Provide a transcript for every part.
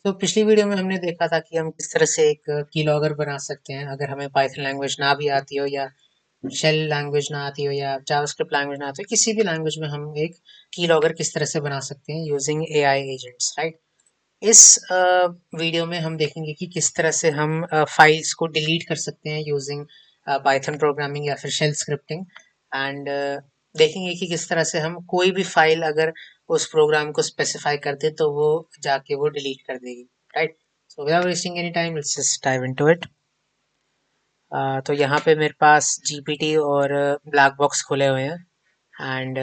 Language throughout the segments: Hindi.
तो पिछली वीडियो में हमने देखा था कि हम किस तरह से एक की लॉगर बना सकते हैं अगर हमें पाइथन लैंग्वेज ना भी आती हो या शेल लैंग्वेज ना आती हो या जावास्क्रिप्ट लैंग्वेज ना आती हो, किसी भी लैंग्वेज में हम एक की लॉगर किस तरह से बना सकते हैं यूजिंग एआई एजेंट्स, राइट। इस वीडियो में हम देखेंगे कि किस तरह से हम फाइल्स को डिलीट कर सकते हैं यूजिंग पाइथन प्रोग्रामिंग या फिर शेल स्क्रिप्टिंग। एंड देखेंगे कि किस तरह से हम कोई भी फाइल अगर उस प्रोग्राम को स्पेसिफाई कर दे तो वो जाके वो डिलीट कर देगी, right. So without wasting any time let's just dive into it. तो यहाँ पे मेरे पास जीपीटी और ब्लैक बॉक्स खुले हुए हैं। एंड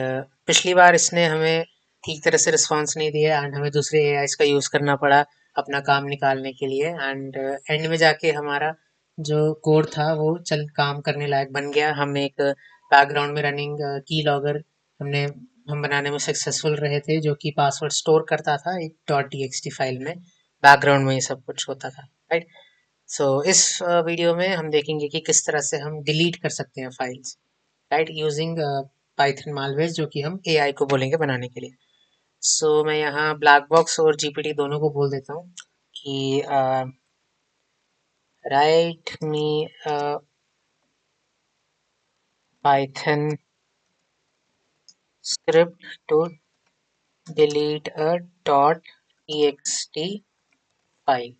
पिछली बार इसने हमें ठीक तरह से रिस्पॉन्स नहीं दिया एंड हमें दूसरे एआईज का यूज़ करना पड़ा अपना काम निकालने के लिए। एंड एंड में जाके हमारा जो कोड था वो चल काम करने लायक बन गया। हम एक बैकग्राउंड में रनिंग की लॉगर हमने हम बनाने में सक्सेसफुल रहे थे, जो कि पासवर्ड स्टोर करता था एक .txt फाइल में। बैकग्राउंड में ये सब कुछ होता था, राइट। सो इस वीडियो में हम देखेंगे कि किस तरह से हम डिलीट कर सकते हैं files, right, using Python malware, जो कि हम एआई को बोलेंगे बनाने के लिए। सो मैं यहाँ ब्लैक बॉक्स और जीपीटी दोनों को बोल देता हूँ कि write me Python script to delete a .txt file,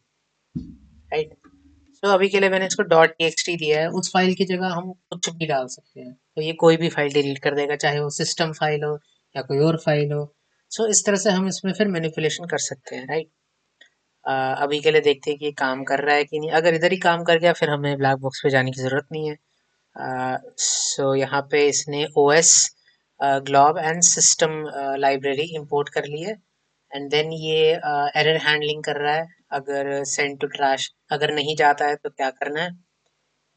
right. तो अभी के लिए मैंने इसको .txt दिया है, उस फाइल की जगह हम कुछ भी डाल सकते हैं, तो ये कोई भी फाइल डिलीट कर देगा, चाहे वो सिस्टम फाइल हो या कोई और फाइल हो। सो इस तरह से हम इसमें फिर मैनिपुलेशन कर सकते हैं, राइट। अभी के लिए देखते हैं कि ये काम कर रहा है कि नहीं। अगर इधर ही काम कर गया फिर हमें ब्लैक बॉक्स पे जाने की ज़रूरत नहीं है। सो यहाँ पे इसने OS glove and system library import कर ली है। एंड देन ये एरर हैंडलिंग कर रहा है, अगर सेंड टू ट्रैश अगर नहीं जाता है तो क्या करना है।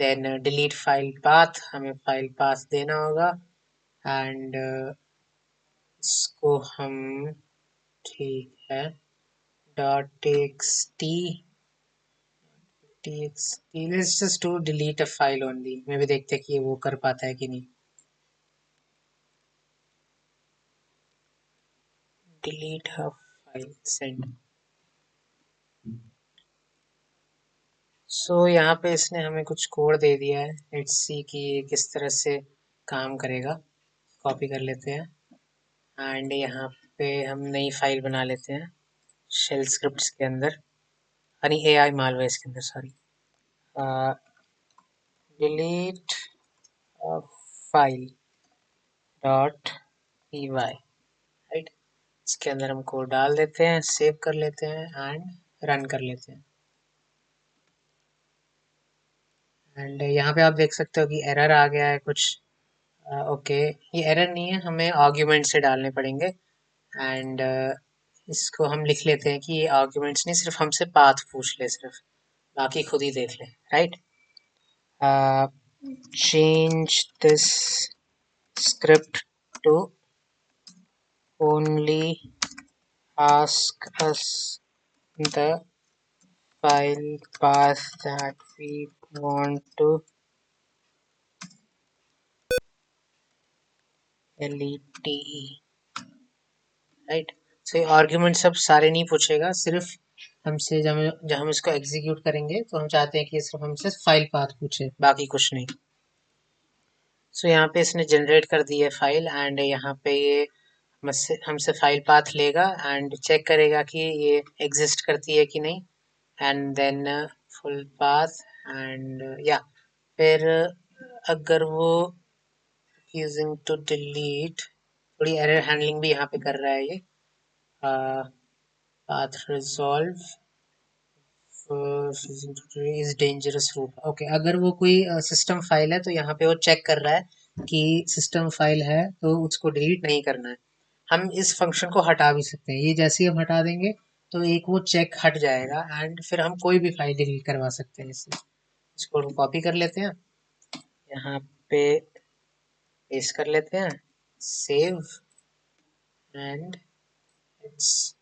देन डिलीट फाइल पाथ, हमें फाइल पाथ देना होगा। एंड इसको हम, ठीक है, .txt let's just do delete a file only। मैं भी देखते हैं कि ये वो कर पाता है कि नहीं। delete a file send। सो यहाँ पे इसने हमें कुछ कोड दे दिया है, लेट्स सी कि ये किस तरह से काम करेगा। कॉपी कर लेते हैं एंड यहाँ पे हम नई फाइल बना लेते हैं शेल स्क्रिप्ट्स के अंदर, यानी एआई मालवेयर के अंदर, sorry. Delete file .py, right. इसके अंदर हम कोड डाल देते हैं, सेव कर लेते हैं एंड रन कर लेते हैं। एंड यहाँ पे आप देख सकते हो कि एरर आ गया है कुछ। ओके, ये एरर नहीं है, हमें आर्ग्यूमेंट से डालने पड़ेंगे। एंड इसको हम लिख लेते हैं कि ये आर्ग्यूमेंट्स नहीं, सिर्फ हमसे पाथ पूछ ले, सिर्फ बाकी खुद ही देख ले, right. Change this script to only ask us the file path that we want to delete, right. So ये आर्ग्यूमेंट सब सारे नहीं पूछेगा, सिर्फ हमसे जब हम इसको एग्जीक्यूट करेंगे तो हम चाहते हैं कि सिर्फ हमसे फाइल पाथ पूछे, बाकी कुछ नहीं। सो यहाँ पे इसने जनरेट कर दी है फाइल एंड यहाँ पे ये हमसे फाइल पाथ लेगा एंड चेक करेगा कि ये एग्जिस्ट करती है कि नहीं। And then full path and या फिर अगर वो यूजिंग टू डिलीट, थोड़ी एरर हैंडलिंग भी यहाँ पे कर रहा है ये। Path resolve is dangerous root, okay. अगर वो कोई सिस्टम फाइल है तो यहाँ पे वो चेक कर रहा है कि सिस्टम फाइल है तो उसको डिलीट नहीं करना है। हम इस फंक्शन को हटा भी सकते हैं, ये जैसे ही हम हटा देंगे तो एक वो चेक हट जाएगा एंड फिर हम कोई भी फाइल डिलीट करवा सकते हैं इससे। इसको हम कॉपी कर लेते हैं, यहाँ पे पेस्ट कर लेते हैं, सेव एंड इट्स,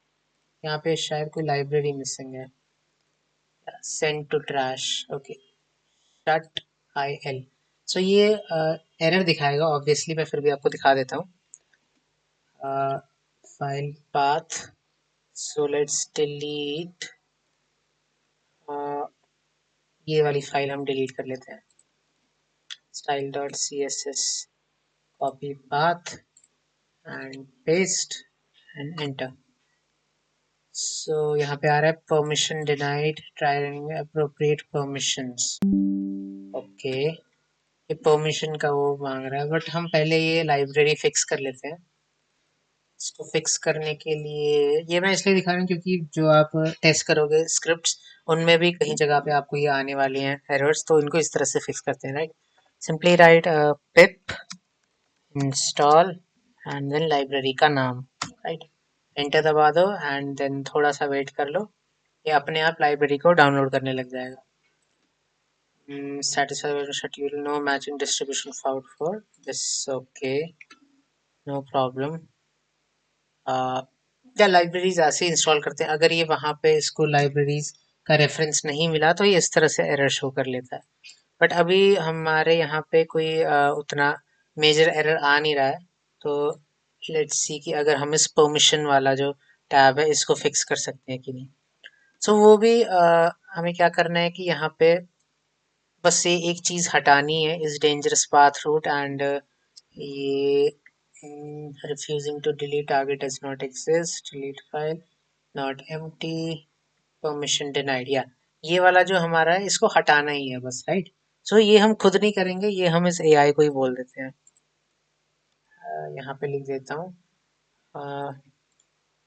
यहाँ पे शायद कोई लाइब्रेरी मिसिंग है, send to trash, okay, shut IL। So ये एरर दिखाएगा ऑब्वियसली, मैं फिर भी आपको दिखा देता हूँ। File path, so let's delete ये वाली फाइल हम डिलीट कर लेते हैं। style.css, copy path and paste and enter. So यहाँ पे आ रहा है permission denied, trying appropriate permissions. Okay, ये परमिशन का वो मांग रहा है, बट हम पहले ये लाइब्रेरी फिक्स कर लेते हैं। इसको फिक्स करने के लिए ये मैं इसलिए दिखा रहा हूँ क्योंकि जो आप टेस्ट करोगे स्क्रिप्ट्स, उनमें भी कहीं जगह पे आपको ये आने वाली हैं एरर्स, तो इनको इस तरह से फिक्स करते हैं, right. Simply write pip install and then library का नाम, राइट। एंटर दबा दो एंड देन थोड़ा सा वेट कर लो, ये अपने आप लाइब्रेरी को डाउनलोड करने लग जाएगा। satisfied schedule, no matching distribution found for this, okay, no problem. क्या लाइब्रेरीज ऐसे इंस्टॉल करते हैं, अगर ये वहाँ पे इसको लाइब्रेरीज का रेफरेंस नहीं मिला तो ये इस तरह से एरर शो कर लेता है। बट अभी हमारे यहाँ पे कोई उतना मेजर एरर आ नहीं रहा है, तो लेट्स सी कि अगर हम इस परमिशन वाला जो टैब है इसको फिक्स कर सकते हैं कि नहीं। सो वो भी हमें क्या करना है कि यहाँ पे बस ये एक चीज़ हटानी है, इस डेंजरस पाथ रूट एंड ये refusing to delete target does not exist, delete file, not empty, permission denied, या ये वाला जो हमारा है इसको हटाना ही है बस, राइट। सो ये हम खुद नहीं करेंगे, ये हम इस एआई को ही बोल देते हैं। यहाँ पे लिख देता हूँ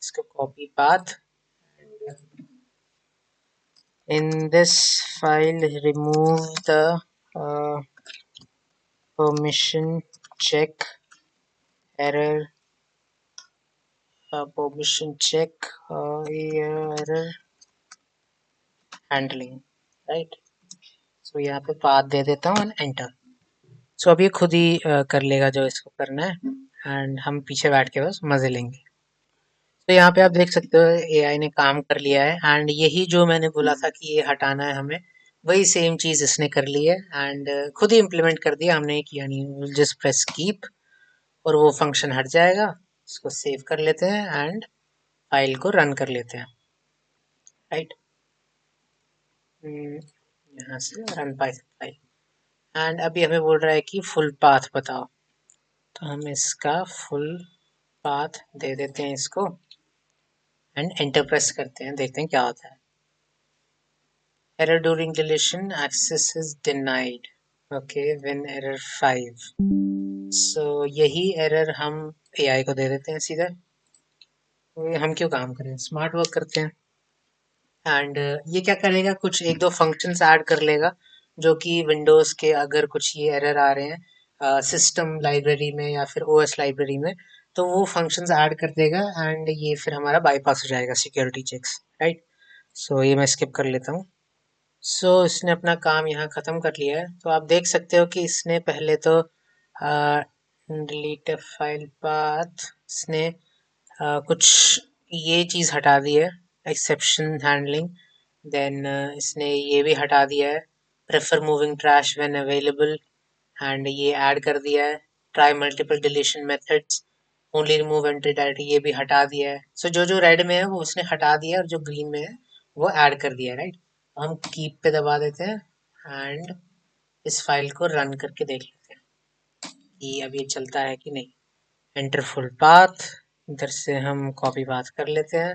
इसको copy path, in this file remove the permission check error, permission check error handling, right. So यहाँ पे पाथ दे देता हूँ एंड एंटर। सो अब ये खुद ही कर लेगा जो इसको करना है एंड हम पीछे बैठ के बस मजे लेंगे। तो यहाँ पे आप देख सकते हो एआई ने काम कर लिया है एंड यही जो मैंने बोला था कि ये हटाना है हमें, वही सेम चीज इसने कर ली है एंड खुद ही इम्प्लीमेंट कर दिया, हमने किया नहीं। जस्ट प्रेस कीप और वो फंक्शन हट जाएगा। इसको सेव कर लेते हैं एंड फाइल को रन कर लेते हैं, राइट। यहाँ से रन पाइथन फाइल एंड अभी हमें बोल रहा है कि फुल पाथ बताओ, तो हम इसका फुल पाथ दे देते हैं इसको एंड एंटर प्रेस करते हैं, देखते हैं क्या होता है। Error during deletion, access is denied. Okay, when error 5. So यही एरर हम AI को दे देते हैं सीधा। हम क्यों काम करें, स्मार्ट वर्क करते हैं। एंड ये क्या करेगा, कुछ एक दो फंक्शंस ऐड कर लेगा जो कि विंडोज़ के अगर कुछ ये एरर आ रहे हैं सिस्टम लाइब्रेरी में या फिर ओएस लाइब्रेरी में, तो वो फंक्शंस ऐड कर देगा एंड ये फिर हमारा बाईपास हो जाएगा सिक्योरिटी चेक्स, राइट। सो ये मैं स्किप कर लेता हूँ। सो इसने अपना काम यहाँ ख़त्म कर लिया है। तो आप देख सकते हो कि इसने पहले तो डिलीट फाइल पाथ, इसने कुछ ये चीज़ हटा दी है, एक्सेप्शन हैंडलिंग। देन इसने ये भी हटा दिया है, prefer moving trash when available, and ये ऐड कर दिया है try multiple deletion methods, only remove entry directory, ये भी हटा दिया है। सो जो जो रेड में है वो उसने हटा दिया है और जो ग्रीन में है वो ऐड कर दिया है, राइट। हम कीप पे दबा देते हैं एंड इस फाइल को रन करके देख लेते हैं कि अब ये चलता है कि नहीं। एंटर फुल पाथ, इधर से हम कॉपी पाथ कर लेते हैं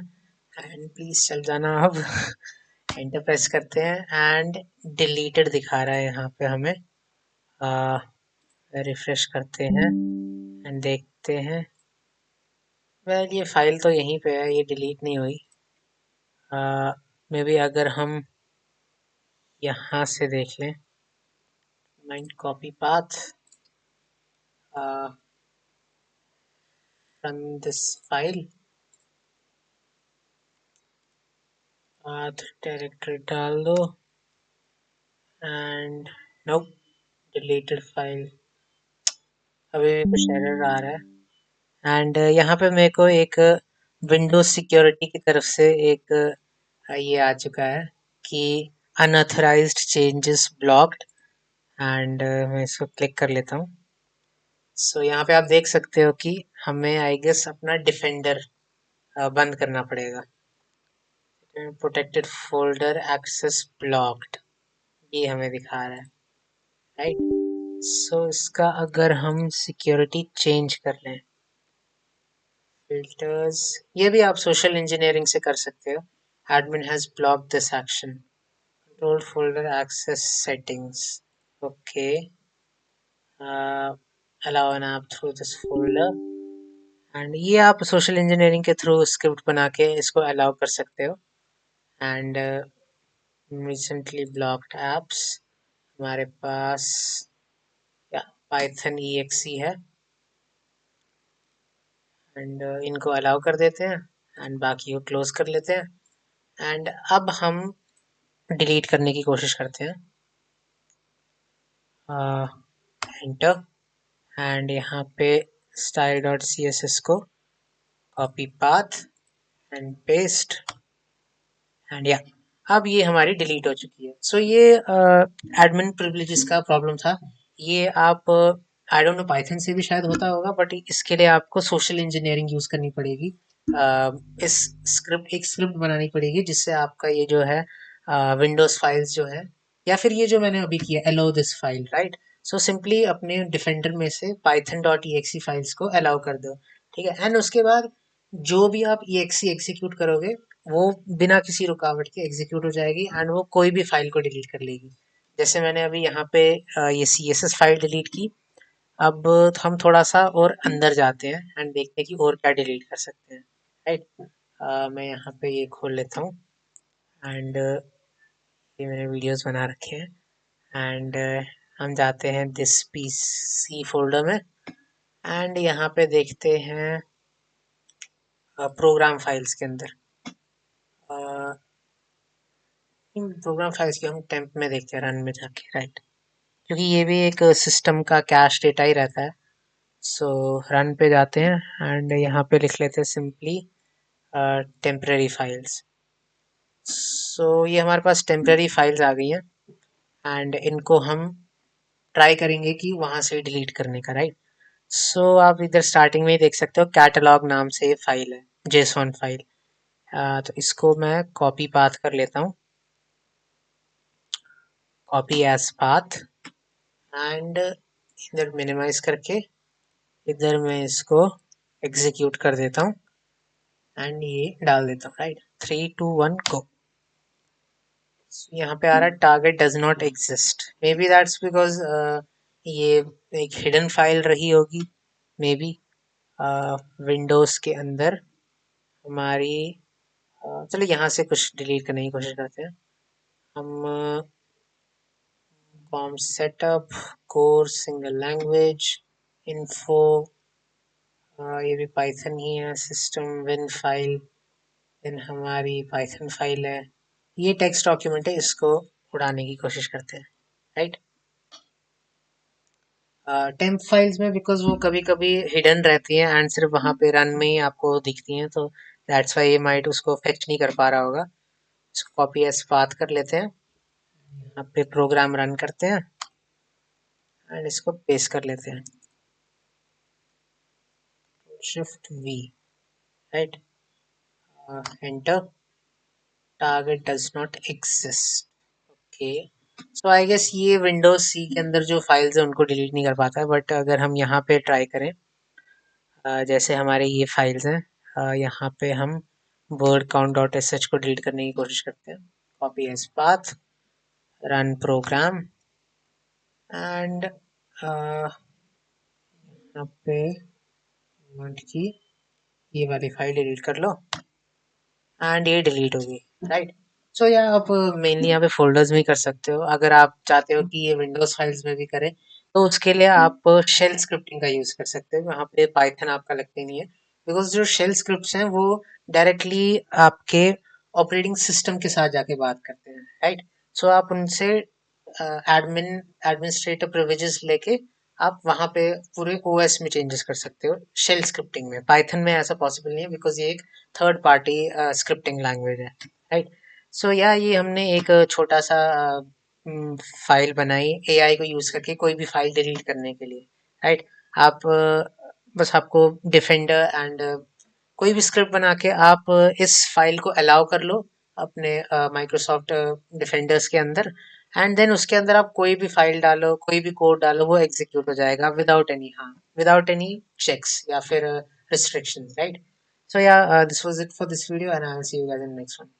एंड प्लीज चल जाना अब। एंटर प्रेस करते हैं एंड डिलीटेड दिखा रहा है यहाँ पे हमें। रिफ्रेश करते हैं एंड देखते हैं, वेल ये फाइल तो यहीं पे है, ये डिलीट नहीं हुई। मे बी अगर हम यहाँ से देख लें, mind copy path from this file, path directory डाल दो एंड nope, deleted file। अभी भी कुछ एरर आ रहा है एंड यहाँ पे मेरे को एक विंडोज सिक्योरिटी की तरफ से एक ये आ चुका है कि अनऑथराइज्ड चेंजेस ब्लॉक्ड, एंड मैं इसको क्लिक कर लेता हूँ। सो यहाँ पे आप देख सकते हो कि हमें आई गेस अपना डिफेंडर बंद करना पड़ेगा। प्रोटेक्टेड फोल्डर एक्सेस ब्लॉक्ड, ये हमें दिखा रहा है, राइट। सो इसका अगर हम सिक्योरिटी चेंज कर लें, फिल्टर्स, ये भी आप सोशल इंजीनियरिंग से कर सकते हो। Admin has block this action, control folder access settings, okay, allow an app through this folder, and ये आप सोशल इंजीनियरिंग के थ्रू स्क्रिप्ट बना के इसको अलाउ कर सकते हो। एंड रिसेंटली ब्लॉक्ड एप्स, हमारे पास या पाइथन EXE है, एंड इनको अलाउ कर देते हैं एंड बाकी को क्लोज कर लेते हैं। एंड अब हम डिलीट करने की कोशिश करते हैं, एंटर, एंड यहाँ पे स्टाइल डॉट CSS को copy path and paste, and या अब ये हमारी डिलीट हो चुकी है। सो ये एडमिन प्रिविलेजेस का प्रॉब्लम था। ये आप आई डोंट नो पाइथन से भी शायद होता होगा, बट इसके लिए आपको सोशल इंजीनियरिंग यूज करनी पड़ेगी। इस एक स्क्रिप्ट बनानी पड़ेगी जिससे आपका ये जो है विंडोज फाइल्स जो है, या फिर ये जो मैंने अभी किया allow this file, right. So simply अपने डिफेंडर में से python.exe फाइल्स को अलाउ कर दो, ठीक है। एंड उसके बाद जो भी आप exe एग्जीक्यूट करोगे वो बिना किसी रुकावट के एग्जीक्यूट हो जाएगी, एंड वो कोई भी फाइल को डिलीट कर लेगी। जैसे मैंने अभी यहाँ पे ये CSS फाइल डिलीट की। अब हम थोड़ा सा और अंदर जाते हैं एंड देखते हैं कि और क्या डिलीट कर सकते हैं, राइट। मैं यहाँ पे ये खोल लेता हूँ, एंड ये मैंने वीडियोस बना रखे हैं, एंड हम जाते हैं दिस PC फोल्डर में, एंड यहाँ पे देखते हैं प्रोग्राम फाइल्स के अंदर, इन प्रोग्राम फाइल्स की हम टेम्प में देखते हैं, रन में जाके, राइट। क्योंकि ये भी एक सिस्टम का कैश डेटा ही रहता है। सो रन पे जाते हैं एंड यहाँ पे लिख लेते हैं सिंपली टेम्पररी फाइल्स। सो ये हमारे पास टेम्पररी फाइल्स आ गई हैं, एंड इनको हम ट्राई करेंगे कि वहाँ से डिलीट करने का, राइट। सो आप इधर स्टार्टिंग में ही देख सकते हो कैटलॉग नाम से ये फाइल है, जेसॉन फाइल। तो इसको मैं कॉपी पाथ कर लेता हूँ, कॉपी एज पाथ, एंड इधर मिनिमाइज करके इधर मैं इसको एग्जीक्यूट कर देता हूँ एंड ये डाल देता हूँ, राइट। 3 2 1 गो। यहाँ पे आ रहा है target does not exist, may be that's because ये एक हिडन फाइल रही होगी, मे बी विंडोज के अंदर हमारी। चलो यहाँ से कुछ डिलीट करने की कोशिश करते हैं हम। Com setup, core single language, info, ये भी पाइथन ही है, सिस्टम विन फाइल, देन हमारी पाइथन फाइल है, ये टेक्स्ट डॉक्यूमेंट है, इसको उड़ाने की कोशिश करते हैं, राइट। टेम्प फाइल्स में बिकॉज वो कभी कभी हिडन रहती हैं एंड सिर्फ वहाँ पे रन में ही आपको दिखती हैं, तो दैट्स वाई ये माइट उसको फेच नहीं कर पा रहा होगा। इसको कॉपी एज पाथ कर लेते हैं, यहाँ पे प्रोग्राम रन करते हैं एंड इसको पेस्ट कर लेते हैं, shift V, right, enter, target does not exist, okay. So I guess ये विंडोज सी के अंदर जो फाइल्स है उनको डिलीट नहीं कर पाता है, बट अगर हम यहाँ पे ट्राई करें, जैसे हमारे ये फाइल्स हैं, यहाँ पे हम वर्ड काउंट डॉट sh को डिलीट करने की कोशिश करते हैं, copy as path, run program, and यहाँ पे वांट की ये वाली फाइल डिलीट कर लो, एंड ये डिलीट होगी, राइट। सो या आप मेनली यहाँ पे फोल्डर्स में कर सकते हो। अगर आप चाहते हो कि ये विंडोज फाइल्स में भी करें तो उसके लिए आप शेल स्क्रिप्टिंग का यूज कर सकते हो, वहाँ पे पाइथन आपका लगता ही नहीं है, बिकॉज जो शेल स्क्रिप्ट्स हैं वो डायरेक्टली आपके ऑपरेटिंग सिस्टम के साथ जाके बात करते हैं, राइट। सो आप उनसे एडमिनिस्ट्रेटिव प्रिविलेजेस लेके आप वहाँ पे पूरे OS में चेंजेस कर सकते हो शेल स्क्रिप्टिंग में। पाइथन में ऐसा पॉसिबल नहीं है बिकॉज ये एक थर्ड पार्टी स्क्रिप्टिंग लैंग्वेज है, राइट। सो या ये हमने एक छोटा सा फाइल बनाई AI को यूज करके कोई भी फाइल डिलीट करने के लिए, राइट। आप बस आपको डिफेंडर एंड कोई भी स्क्रिप्ट बना के आप इस फाइल को अलाउ कर लो अपने माइक्रोसॉफ्ट डिफेंडर्स के अंदर, एंड देन उसके अंदर आप कोई भी फाइल डालो, कोई भी कोड डालो, वो एग्जीक्यूट हो जाएगा without any harm, without any checks या फिर restrictions, right? So yeah, this was it for this video, and I will see you guys in the next one.